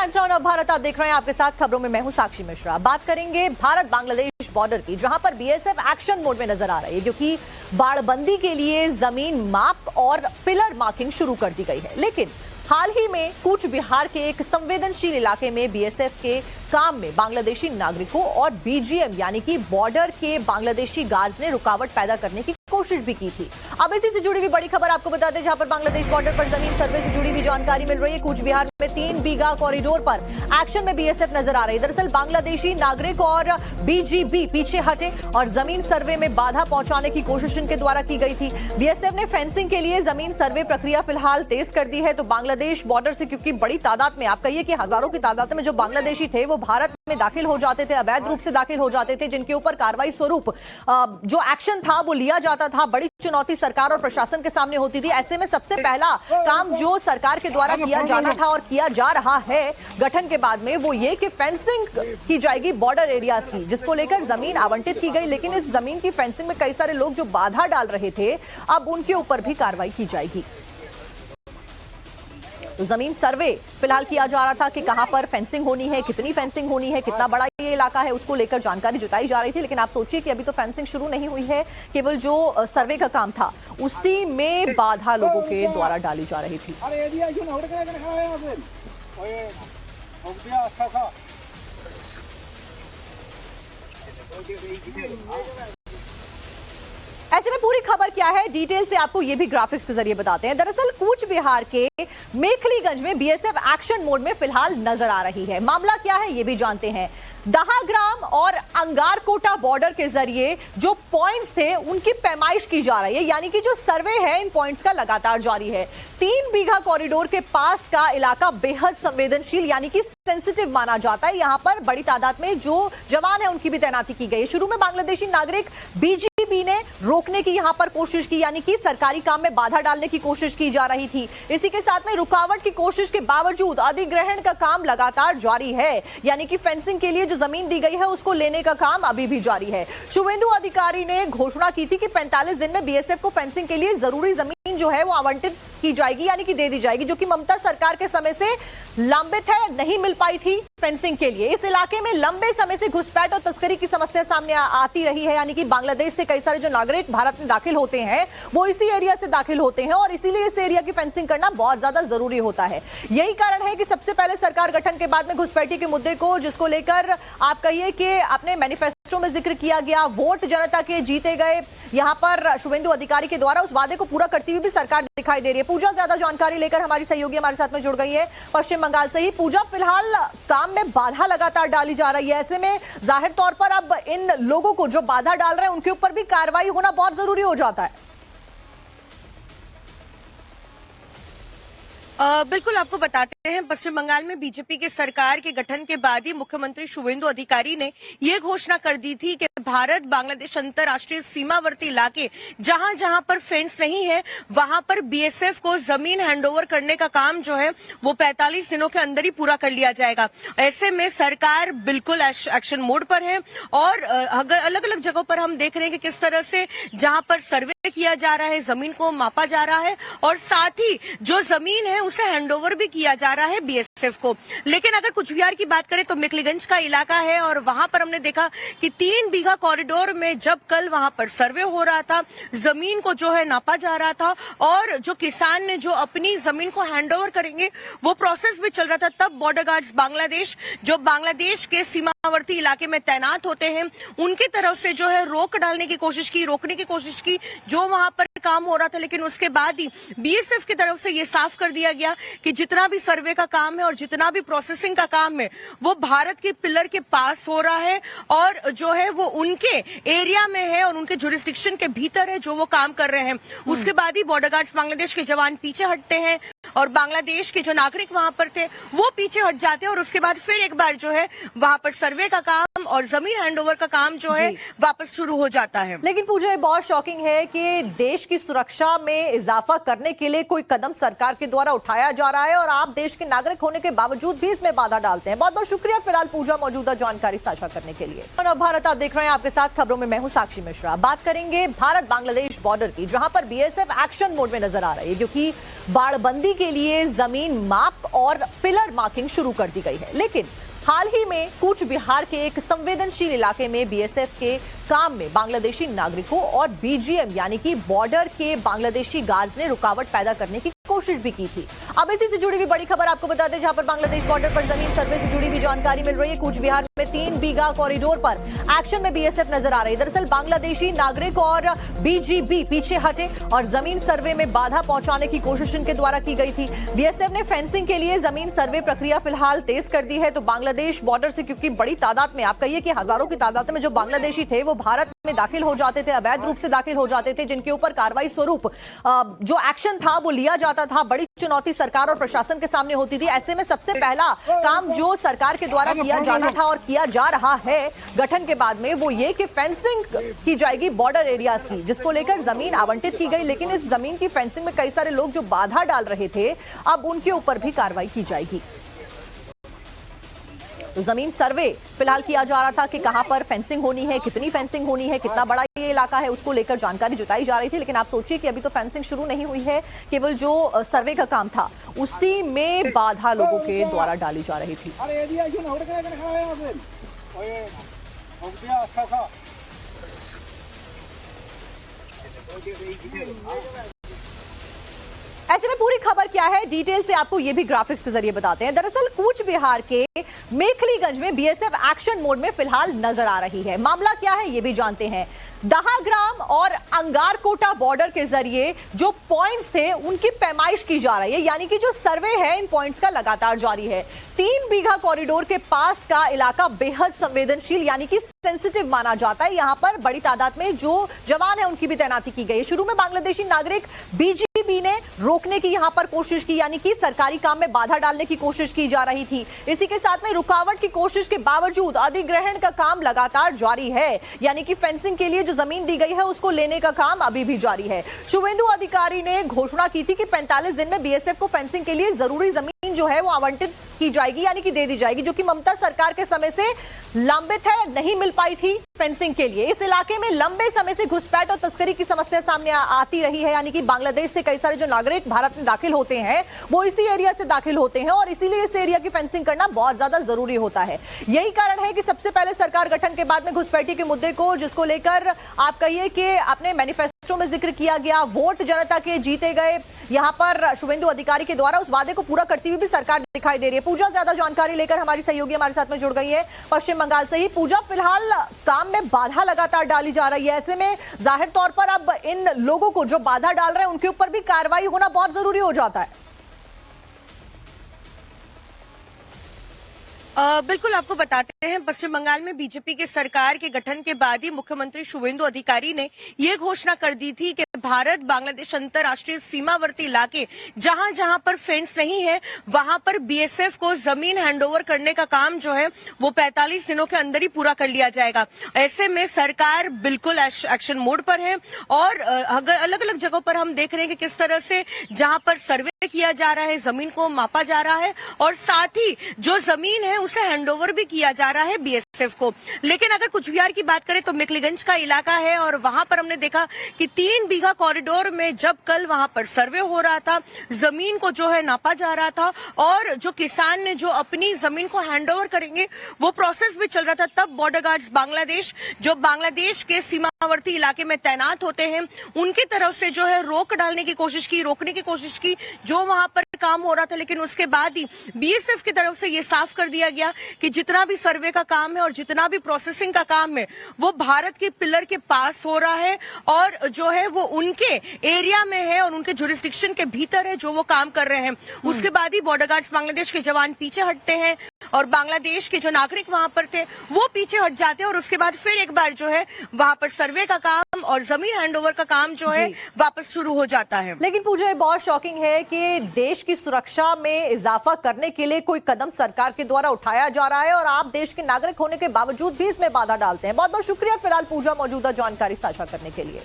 नमस्कार, भारत आप देख रहे हैं। आपके साथ खबरों में मैं हूं साक्षी मिश्रा। बात करेंगे भारत बांग्लादेश बॉर्डर की, जहां पर बीएसएफ एक्शन मोड में नजर आ रही है, क्योंकि बाड़बंदी के लिए जमीन माप और पिलर मार्किंग शुरू कर दी गई है। लेकिन हाल ही में कूच बिहार के एक संवेदनशील इलाके में बीएसएफ के काम में बांग्लादेशी नागरिकों और बीजीएम यानी कि बॉर्डर के बांग्लादेशी गार्ड्स ने रुकावट पैदा करने की कोशिश भी की थी। अब इसी से जुड़ी हुई बड़ी खबर आपको बता दें, जहां पर बांग्लादेश बॉर्डर पर जमीन सर्वे से जुड़ी हुई जानकारी मिल रही है। कूच बिहार में 3 बीघा कॉरिडोर पर एक्शन में बीएसएफ नजर आ रही है। दरअसल बांग्लादेशी नागरिक और बीजीबी पीछे हटे और जमीन सर्वे में बाधा पहुंचाने की कोशिश इनके द्वारा की गई थी। बीएसएफ ने फेंसिंग के लिए जमीन सर्वे प्रक्रिया फिलहाल तेज कर दी है। तो बांग्लादेश बॉर्डर से, क्योंकि बड़ी तादाद में, आप कहिए कि हजारों की तादाद में जो बांग्लादेशी थे वो भारत में दाखिल हो जाते थे, अवैध रूप से दाखिल हो जाते थे, जिनके ऊपर कार्रवाई स्वरूप जो एक्शन था वो लिया जाता था। बड़ी चुनौती सरकार और प्रशासन के सामने होती थी। ऐसे में सबसे पहला काम जो सरकार के द्वारा किया जाना था और किया जा रहा है गठन के बाद में, वो ये कि फेंसिंग की जाएगी बॉर्डर एरियाज की, जिसको लेकर जमीन आवंटित की गई। लेकिन इस जमीन की फेंसिंग में कई सारे लोग जो बाधा डाल रहे थे, अब उनके ऊपर भी कार्रवाई की जाएगी। तो जमीन सर्वे फिलहाल किया जा रहा था कि कहां पर फेंसिंग होनी है, कितनी फेंसिंग होनी है, कितना बड़ा ये इलाका है, उसको लेकर जानकारी जुटाई जा रही थी। लेकिन आप सोचिए कि अभी तो फेंसिंग शुरू नहीं हुई है, केवल जो सर्वे का काम था उसी में बाधा लोगों के द्वारा डाली जा रही थी। ऐसे में पूरी खबर क्या है, डिटेल से आपको ये भी ग्राफिक्स के जरिए बताते हैं। दरअसल कूच बिहार के मेखलीगंज में बीएसएफ एक्शन मोड में फिलहाल नजर आ रही है। मामला क्या है ये भी जानते हैं। दहाग्राम और अंगारकोटा बॉर्डर के जरिए जो पॉइंट्स थे उनकी पैमाइश की जा रही है, यानी कि जो सर्वे है इन पॉइंट्स का लगातार जारी है। 3 बीघा कॉरिडोर के पास का इलाका बेहद संवेदनशील यानी कि सेंसिटिव माना जाता है। यहां पर बड़ी तादाद में जो जवान है उनकी भी तैनाती की गई है। शुरू में बांग्लादेशी नागरिक बीजीबी ने रोकने की यहां पर कोशिश की, यानी कि सरकारी काम में बाधा डालने की कोशिश की जा रही थी। इसी के साथ में रुकावट की कोशिश के बावजूद अधिग्रहण का काम लगातार जारी है, यानी कि फेंसिंग के लिए जो जमीन दी गई है उसको लेने का काम अभी भी जारी है। शुवेंदु अधिकारी ने घोषणा की थी कि 45 दिन में बीएसएफ को फेंसिंग के लिए जरूरी जमीन जो है वो आवंटित की जाएगी, यानी कि दे दी जाएगी, जो कि ममता सरकार के समय से लंबित है, नहीं मिल पाई थी फेंसिंग के लिए। इस इलाके में लंबे समय से घुसपैठ और तस्करी की समस्या सामने आती रही है, यानी कि बांग्लादेश से कई सारे जो नागरिक भारत में दाखिल होते हैं वो इसी एरिया से दाखिल होते हैं और इसीलिए इस एरिया की फेंसिंग करना बहुत ज्यादा जरूरी होता है। यही कारण है कि सबसे पहले सरकार गठन के बाद में घुसपैठी के मुद्दे को, जिसको लेकर आप कहिए कि अपने मैनिफेस्टो में जिक्र किया गया, वोट जनता के जीते गए, यहां पर शुवेंदु अधिकारी के द्वारा उस वादे को पूरा करती हुई भी सरकार दिखाई दे रही है। पूजा ज्यादा जानकारी लेकर हमारी सहयोगी हमारे साथ में जुड़ गई है पश्चिम बंगाल से ही। पूजा, फिलहाल काम में बाधा लगातार डाली जा रही है, ऐसे में जाहिर तौर पर अब इन लोगों को जो बाधा डाल रहे हैं उनके ऊपर भी कार्रवाई होना बहुत जरूरी हो जाता है। बिल्कुल, आपको बताते हैं, पश्चिम बंगाल में बीजेपी के सरकार के गठन के बाद ही मुख्यमंत्री शुवेंदु अधिकारी ने यह घोषणा कर दी थी कि भारत बांग्लादेश अंतर्राष्ट्रीय सीमावर्ती इलाके जहां जहां पर फेंस नहीं है वहां पर बीएसएफ को जमीन हैंडओवर करने का काम जो है वो 45 दिनों के अंदर ही पूरा कर लिया जाएगा। ऐसे में सरकार बिल्कुल एक्शन मोड पर है और अलग अलग जगहों पर हम देख रहे हैं कि किस तरह से जहां पर सर्वे किया जा रहा है, जमीन को मापा जा रहा है और साथ ही जो जमीन है उसे हैंडओवर भी किया जा रहा है बीएसएफ को। लेकिन अगर कुछ बिहार की बात करें तो मेखलीगंज का इलाका है और वहां पर हमने देखा कि 3 बीघा कॉरिडोर में जब कल वहां पर सर्वे हो रहा था, जमीन को जो है नापा जा रहा था और जो किसान ने जो अपनी जमीन को हैंडओवर करेंगे वो प्रोसेस भी चल रहा था, तब बॉर्डर गार्ड्स बांग्लादेश जो बांग्लादेश के सीमावर्ती इलाके में तैनात होते हैं उनकी तरफ से जो है रोकने की कोशिश की जो वहां पर काम हो रहा था। लेकिन उसके बाद ही बीएसएफ की तरफ से ये साफ कर दिया गया कि जितना भी सर्वे का काम है और जितना भी प्रोसेसिंग का काम है वो भारत के पिलर के पास हो रहा है और जो है वो उनके एरिया में है और उनके जुरिस्डिक्शन के भीतर है जो वो काम कर रहे हैं। उसके बाद ही बॉर्डर गार्ड्स बांग्लादेश के जवान पीछे हटते हैं और बांग्लादेश के जो नागरिक वहां पर थे वो पीछे हट जाते हैं और उसके बाद फिर एक बार जो है वहां पर सर्वे का काम और जमीन हैंडओवर का काम जो है वापस शुरू हो जाता है। लेकिन पूजा, बहुत शॉकिंग है कि देश की सुरक्षा में इजाफा करने के लिए कोई कदम सरकार के द्वारा उठाया जा रहा है और आप देश के नागरिक होने के बावजूद भी इसमें बाधा डालते हैं। बहुत बहुत शुक्रिया फिलहाल पूजा मौजूदा जानकारी साझा करने के लिए। और अब भारत आप देख रहे हैं, आपके साथ खबरों में मैं हूं साक्षी मिश्रा। बात करेंगे भारत बांग्लादेश बॉर्डर की, जहां पर बीएसएफ एक्शन मोड में नजर आ रही है, क्योंकि बाड़बंदी के लिए जमीन माप और पिलर मार्किंग शुरू कर दी गई है। लेकिन हाल ही में कूच बिहार के एक संवेदनशील इलाके में बीएसएफ के काम में बांग्लादेशी नागरिकों और बीजीएम यानी कि बॉर्डर के बांग्लादेशी गार्ड्स ने रुकावट पैदा करने की कोशिश भी की थी। अब इसी से जुड़ी हुई बड़ी खबर आपको बता दें, जहां पर बांग्लादेश बॉर्डर पर जमीन सर्वे से जुड़ी हुई जानकारी मिल रही है। कूच बिहार में 3 बीघा कॉरिडोर पर एक्शन में बीएसएफ नजर आ रही है। दरअसल बांग्लादेशी नागरिक और बीजीबी पीछे हटे और जमीन सर्वे में बाधा पहुंचाने की कोशिश इनके द्वारा की गई थी। बीएसएफ ने फेंसिंग के लिए जमीन सर्वे प्रक्रिया फिलहाल तेज कर दी है। तो बांग्लादेश बॉर्डर से क्योंकि बड़ी तादाद में, आप कहिए कि हजारों की तादाद में जो बांग्लादेशी थे वो भारत में दाखिल हो जाते थे, अवैध रूप से दाखिल हो जाते थे, जिनके ऊपर कार्रवाई स्वरूप जो एक्शन था वो लिया जाता था। बड़ी चुनौती सरकार और प्रशासन के सामने होती थी। ऐसे में सबसे पहला काम जो सरकार के द्वारा किया जाना था और किया जा रहा है गठन के बाद में, वो ये कि फेंसिंग की जाएगी बॉर्डर एरियाज की, जिसको लेकर जमीन आवंटित की गई। लेकिन इस जमीन की फेंसिंग में कई सारे लोग जो बाधा डाल रहे थे, अब उनके ऊपर भी कार्रवाई की जाएगी। तो जमीन सर्वे फिलहाल किया जा रहा था कि कहां पर फेंसिंग होनी है, कितनी फेंसिंग होनी है, कितना बड़ा ये इलाका है, उसको लेकर जानकारी जुटाई जा रही थी। लेकिन आप सोचिए कि अभी तो फेंसिंग शुरू नहीं हुई है, केवल जो सर्वे का काम था उसी में बाधा लोगों के द्वारा डाली जा रही थी। ऐसे में पूरी खबर क्या है, डिटेल से आपको ये भी ग्राफिक्स के जरिए बताते हैं। दरअसल कूच बिहार के मेखलीगंज में बीएसएफ एक्शन मोड में फिलहाल नजर आ रही है। मामला क्या है ये भी जानते हैं। दहाग्राम और अंगारकोटा बॉर्डर के जरिए जो पॉइंट्स थे उनकी पैमाइश की जा रही है, यानी कि जो सर्वे है इन पॉइंट्स का लगातार जारी है। 3 बीघा कॉरिडोर के पास का इलाका बेहद संवेदनशील यानी कि सेंसिटिव माना जाता है। यहां पर बड़ी तादाद में जो जवान है उनकी भी तैनाती की गई है। शुरू में बांग्लादेशी नागरिक बीजीबी ने रोकने की यहां पर कोशिश की, यानी कि सरकारी काम में बाधा डालने की कोशिश की जा रही थी। इसी के साथ में रुकावट की कोशिश के बावजूद अधिग्रहण का काम लगातार जारी है, यानी कि फेंसिंग के लिए जो जमीन दी गई है उसको लेने का काम अभी भी जारी है। शुवेंदु अधिकारी ने घोषणा की थी कि 45 दिन में बीएसएफ को फेंसिंग के लिए जरूरी जमीन जो है वो आवंटित की जाएगी, यानी कि दे दी जाएगी, जो कि ममता सरकार के समय से लंबित है, नहीं मिल पाई थी फेंसिंग के लिए। इस इलाके में लंबे समय से घुसपैठ और तस्करी की समस्या सामने आती रही है, यानी कि बांग्लादेश से कई सारे जो नागरिक भारत में दाखिल होते हैं वो इसी एरिया से दाखिल होते हैं और इसीलिए इस एरिया की फेंसिंग करना बहुत ज्यादा जरूरी होता है। यही कारण है कि सबसे पहले सरकार गठन के बाद में घुसपैठी के मुद्दे को, जिसको लेकर आप कहिए कि अपने मैनिफेस्टो में जिक्र किया गया, वोट जनता के जीते गए, यहां पर शुवेंदु अधिकारी के द्वारा उस वादे को पूरा करती हुई भी सरकार दिखाई दे रही है। पूजा ज्यादा जानकारी लेकर हमारी सहयोगी हमारे साथ में जुड़ गई है पश्चिम बंगाल से ही। पूजा, फिलहाल काम में बाधा लगातार डाली जा रही है, ऐसे में जाहिर तौर पर अब इन लोगों को जो बाधा डाल रहे हैं उनके ऊपर भी कार्रवाई होना बहुत जरूरी हो जाता है। बिल्कुल, आपको बताते हैं, पश्चिम बंगाल में बीजेपी के सरकार के गठन के बाद ही मुख्यमंत्री शुवेंदु अधिकारी ने ये घोषणा कर दी थी कि भारत बांग्लादेश अंतर्राष्ट्रीय सीमावर्ती इलाके जहां जहां पर फेंस नहीं है वहां पर बीएसएफ को जमीन हैंडओवर करने का काम जो है वो 45 दिनों के अंदर ही पूरा कर लिया जाएगा। ऐसे में सरकार बिल्कुल एक्शन मोड पर है और अलग अलग जगहों पर हम देख रहे हैं कि किस तरह से जहां पर सर्वे किया जा रहा है, जमीन को मापा जा रहा है और साथ ही जो जमीन है उसे हैंडओवर भी किया जा रहा है बीएसएफ को। लेकिन अगर कुछ बिहार की बात करें तो मेखलीगंज का इलाका है और वहां पर हमने देखा कि 3 बीघा कॉरिडोर में जब कल वहां पर सर्वे हो रहा था, जमीन को जो है नापा जा रहा था और जो किसान ने जो अपनी जमीन को हैंडओवर करेंगे वो प्रोसेस भी चल रहा था, तब बॉर्डर गार्ड्स बांग्लादेश जो बांग्लादेश के सीमावर्ती इलाके में तैनात होते हैं उनकी तरफ से जो है रोकने की कोशिश की जो वहां पर काम हो रहा था। लेकिन उसके बाद ही बीएसएफ की तरफ से ये साफ कर दिया गया कि जितना भी सर्वे का काम है और जितना भी प्रोसेसिंग का काम है वो भारत के पिलर के पास हो रहा है और जो है वो उनके एरिया में है और उनके जुरिस्डिक्शन के भीतर है जो वो काम कर रहे हैं। उसके बाद ही बॉर्डर गार्ड्स बांग्लादेश के जवान पीछे हटते हैं और बांग्लादेश के जो नागरिक वहां पर थे वो पीछे हट जाते हैं और उसके बाद फिर एक बार जो है वहां पर सर्वे का काम और जमीन हैंडओवर का काम जो है वापस शुरू हो जाता है। लेकिन पूजा, ये बहुत शॉकिंग है कि देश की सुरक्षा में इजाफा करने के लिए कोई कदम सरकार के द्वारा उठाया जा रहा है और आप देश के नागरिक होने के बावजूद भी इसमें बाधा डालते हैं। बहुत बहुत शुक्रिया फिलहाल पूजा मौजूदा जानकारी साझा करने के लिए।